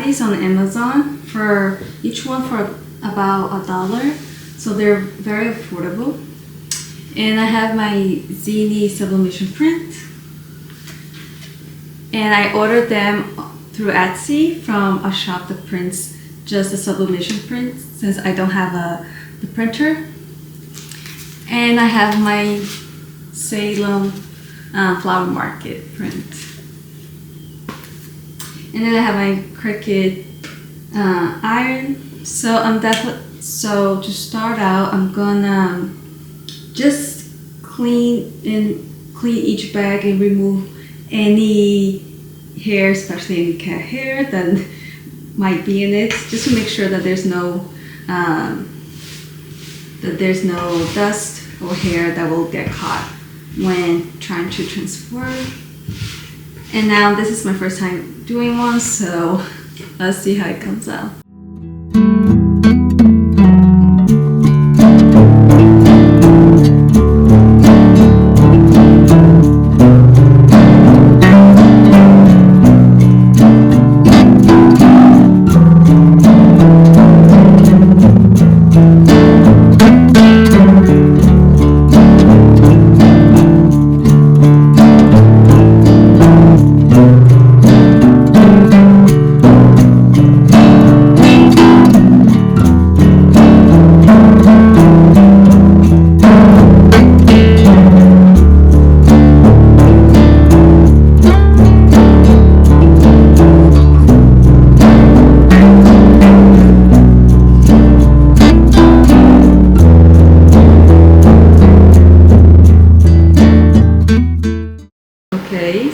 got these on Amazon for each one for about $1, so they're very affordable. And I have my zini sublimation print, and I ordered them through Etsy from a shop that prints just the sublimation print since I don't have the printer. And I have my Salem flower market print. And then I have my Cricut iron. So to start out, I'm gonna just clean each bag and remove any hair, especially any cat hair that might be in it, just to make sure that there's no dust or hair that will get caught when trying to transfer. And now this is my first time doing one, so let's see how it comes out.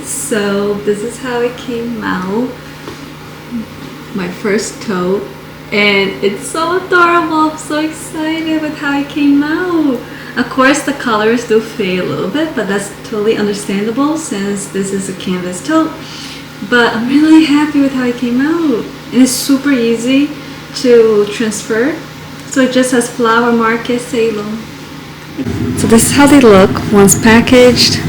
So this is how it came out, my first tote, and it's so adorable. I'm so excited with how it came out. Of course the colors do fade a little bit, but that's totally understandable since this is a canvas tote. But I'm really happy with how it came out. And it's super easy to transfer. So it just has Flower Market Salem. So this is how they look once packaged.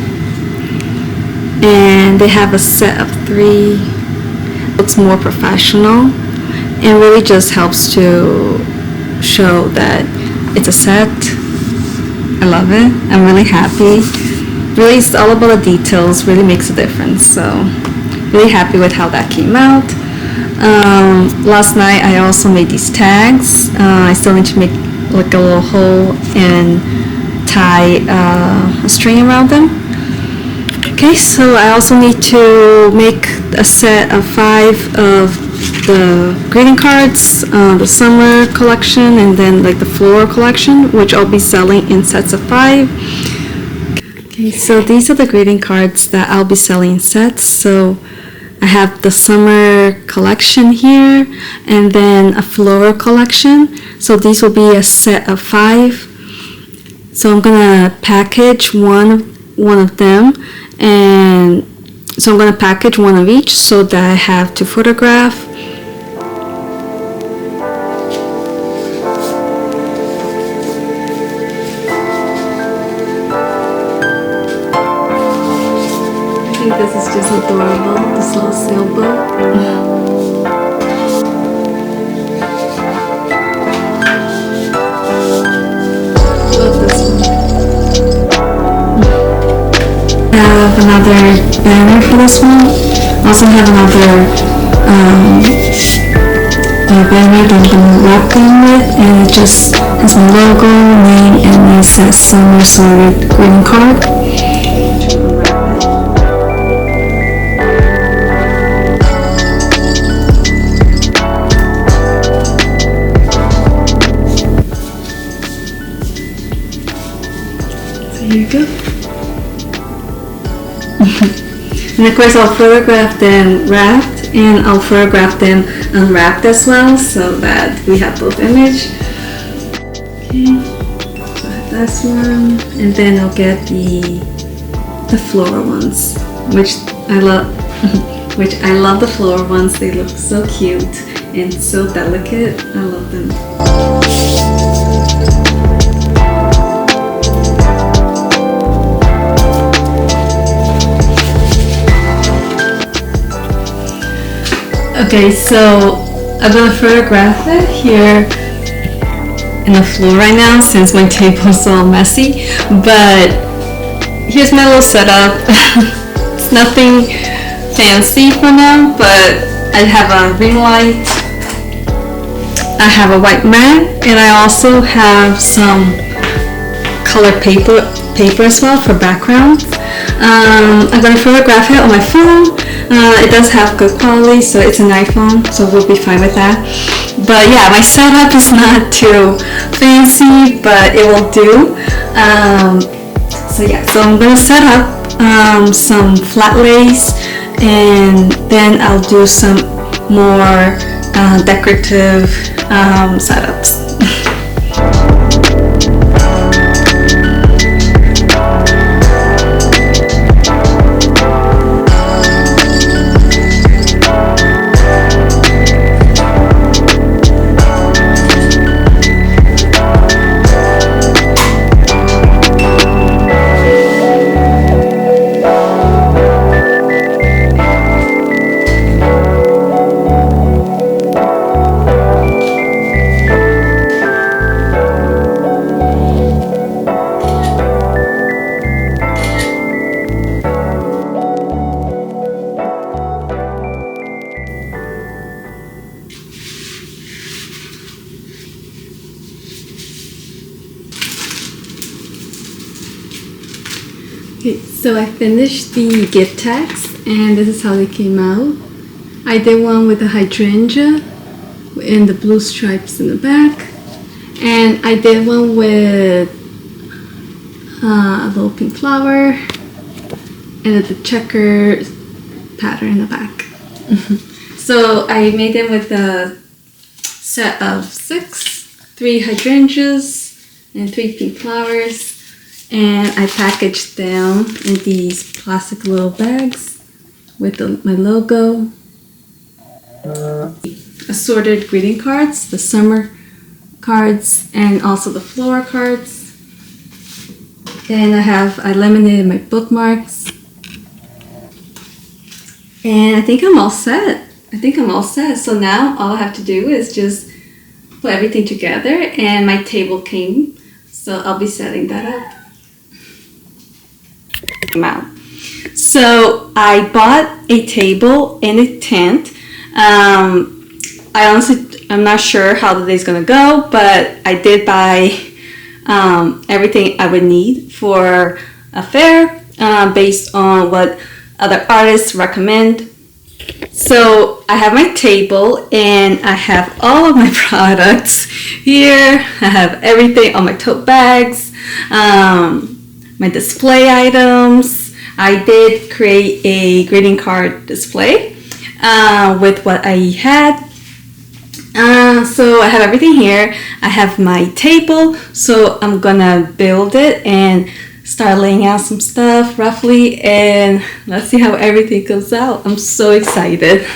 And they have a set of 3. Looks more professional and really just helps to show that it's a set. I love it. I'm really happy. Really, it's all about the details. Really makes a difference. So really happy with how that came out. Last night I also made these tags. I still need to make like a little hole and tie a string around them. Okay, so I also need to make a set of 5 of the greeting cards, the summer collection, and then like the floral collection, which I'll be selling in sets of 5. Okay, so these are the greeting cards that I'll be selling in sets. So I have the summer collection here, and then a floral collection. So these will be a set of 5. So I'm gonna package one of them. And so I'm going to package one of each so that I have to photograph. I think this is just adorable, this little sailboat. Another banner for this one. I also have another banner that I'm going to wrap them with, and it just has my logo, name, and it says Summer Sorted greeting card. So here you go. And of course I'll photograph them wrapped, and I'll photograph them unwrapped as well, so that we have both image. Okay, so I have this one, and then I'll get the floral ones, which I love. Which I love the floral ones. They look so cute and so delicate. I love them. Okay, so I'm gonna photograph it here in the floor right now since my table's so messy. But here's my little setup. It's nothing fancy for now, but I have a ring light, I have a white mat, and I also have some color paper as well for background. I'm going to photograph it on my phone. It does have good quality, so it's an iPhone, so we'll be fine with that. But yeah, my setup is not too fancy, but it will do. So yeah, so I'm going to set up some flat lace, and then I'll do some more decorative setups. Okay, so I finished the gift tags, and this is how they came out. I did one with a hydrangea and the blue stripes in the back, and I did one with a little pink flower and the checker pattern in the back. So I made them with a set of 6, 3 hydrangeas and 3 pink flowers. And I packaged them in these plastic little bags with my logo. Assorted greeting cards, the summer cards, and also the floral cards. And I laminated my bookmarks. And I think I'm all set. So now all I have to do is just put everything together, and my table came. So I'll be setting that up. Out. So I bought a table and a tent. I'm not sure how the day's gonna go, but I did buy everything I would need for a fair based on what other artists recommend. So I have my table and I have all of my products here. I have everything on my tote bags. My display items. I did create a greeting card display with what I had. So I have everything here. I have my table, so I'm gonna build it and start laying out some stuff roughly, and let's see how everything comes out. I'm so excited.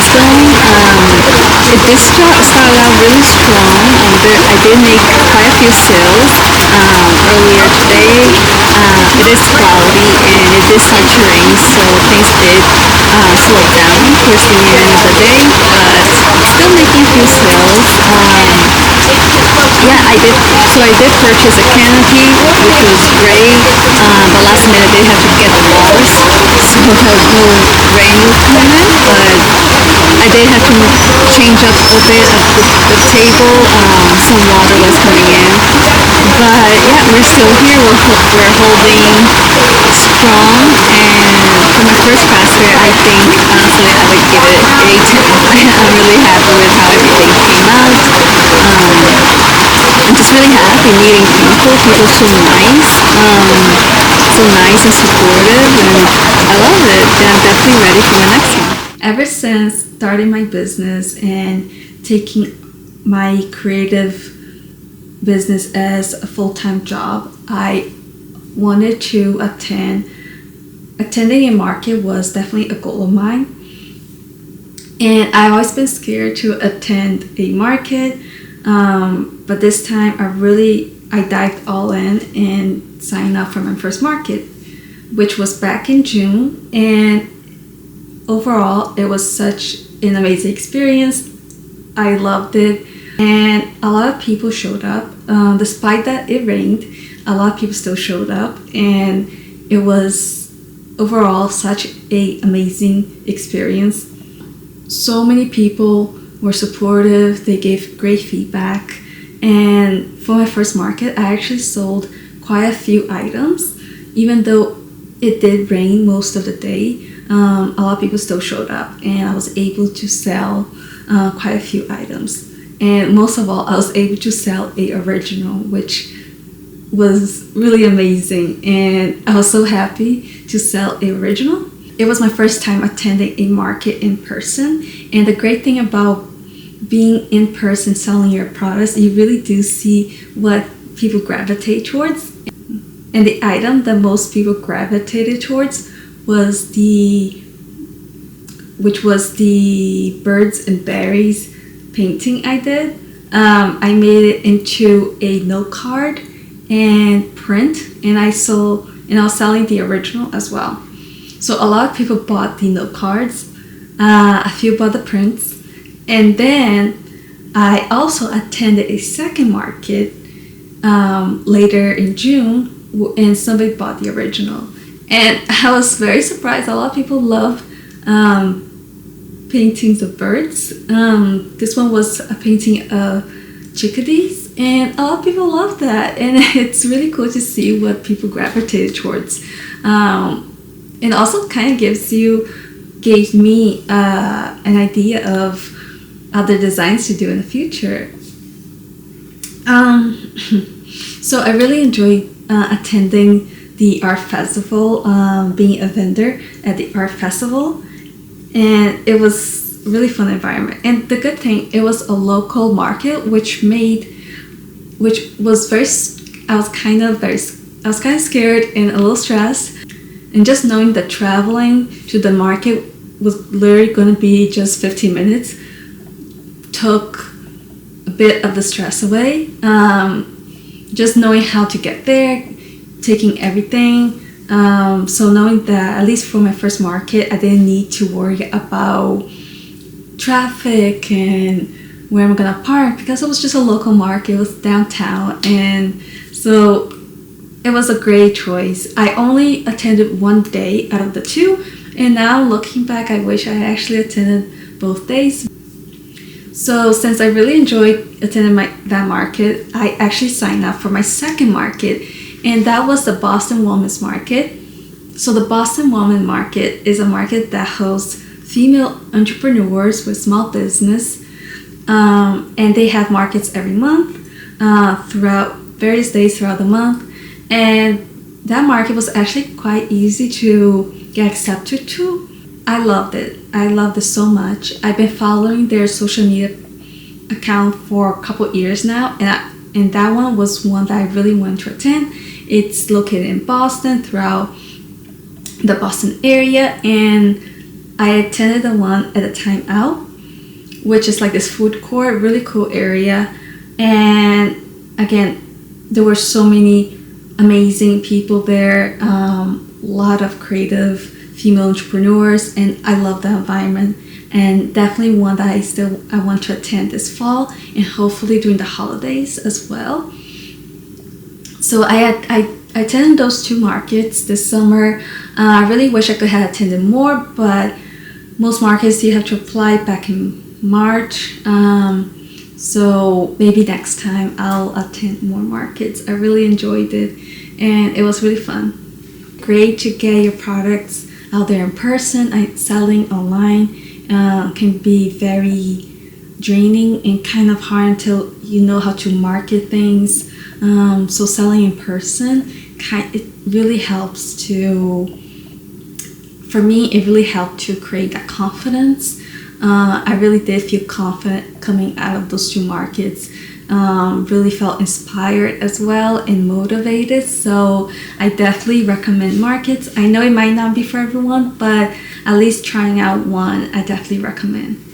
is going. It did start out really strong. I did make quite a few sales earlier today. It is cloudy and it did start to rain, so things did slow down towards the end of the day, but still making a few sales. Yeah, I did. So I did purchase a canopy, which was great. But last minute they had to get the walls, so no rain was coming in. But I did have to change up a bit of the table. Some water was coming in. But yeah, we're still here. We're holding strong. And for my first basket, I think honestly I would give it a 10. I'm really happy with how everything came out. I'm just really happy meeting people. People so nice, and supportive, and I love it. And I'm definitely ready for the next one. Ever since starting my business and taking my creative business as a full-time job, I wanted to attending a market was definitely a goal of mine. And I've always been scared to attend a market. But this time I dived all in and signed up for my first market, which was back in June. And overall, it was such an amazing experience. I loved it. And a lot of people showed up. Despite that it rained, a lot of people still showed up. And it was overall such an amazing experience. So many people were supportive. They gave great feedback. And for my first market, I actually sold quite a few items. Even though it did rain most of the day, a lot of people still showed up, and I was able to sell quite a few items. And most of all, I was able to sell a original, which was really amazing. And I was so happy to sell a original. It was my first time attending a market in person. And the great thing about being in person selling your products, you really do see what people gravitate towards. And the item that most people gravitated towards was the birds and berries painting I did. I made it into a note card and print, and I was selling the original as well. So a lot of people bought the note cards, a few bought the prints, and then I also attended a second market later in June, and somebody bought the original. And I was very surprised. A lot of people love paintings of birds. This one was a painting of chickadees, and a lot of people love that. And it's really cool to see what people gravitated towards. And also kind of gave me an idea of other designs to do in the future. So I really enjoyed attending the art festival, being a vendor at the art festival, and it was a really fun environment. And the good thing, it was a local market, which was very. I was kind of scared and a little stressed, and just knowing that traveling to the market was literally going to be just 15 minutes took a bit of the stress away. Just knowing how to get there, taking everything. So knowing that at least for my first market, I didn't need to worry about traffic and where I'm gonna park, because it was just a local market. It was downtown, and so it was a great choice. I only attended one day out of the two, and now looking back, I wish I actually attended both days. So since I really enjoyed attending that market, I actually signed up for my second market, and that was the Boston Women's Market. So the Boston Women's Market is a market that hosts female entrepreneurs with small business, and they have markets every month throughout various days throughout the month. And that market was actually quite easy to get accepted to. I loved it. I loved it so much. I've been following their social media account for a couple years now, and that one was one that I really wanted to attend. It's located in Boston, throughout the Boston area, and I attended the one at the Time Out, which is like this food court, really cool area. And again, there were so many amazing people there, a lot of creative female entrepreneurs, and I love the environment, and definitely one that I want to attend this fall, and hopefully during the holidays as well. So I attended those 2 markets this summer. I really wish I could have attended more, but most markets you have to apply back in March. So maybe next time I'll attend more markets. I really enjoyed it, and it was really fun. Great to get your products out there in person. Selling online can be very draining and kind of hard until you know how to market things. So selling in person, it really helps for me, it really helped to create that confidence. I really did feel confident coming out of those 2 markets. Really felt inspired as well and motivated. So I definitely recommend markets. I know it might not be for everyone, but at least trying out one, I definitely recommend.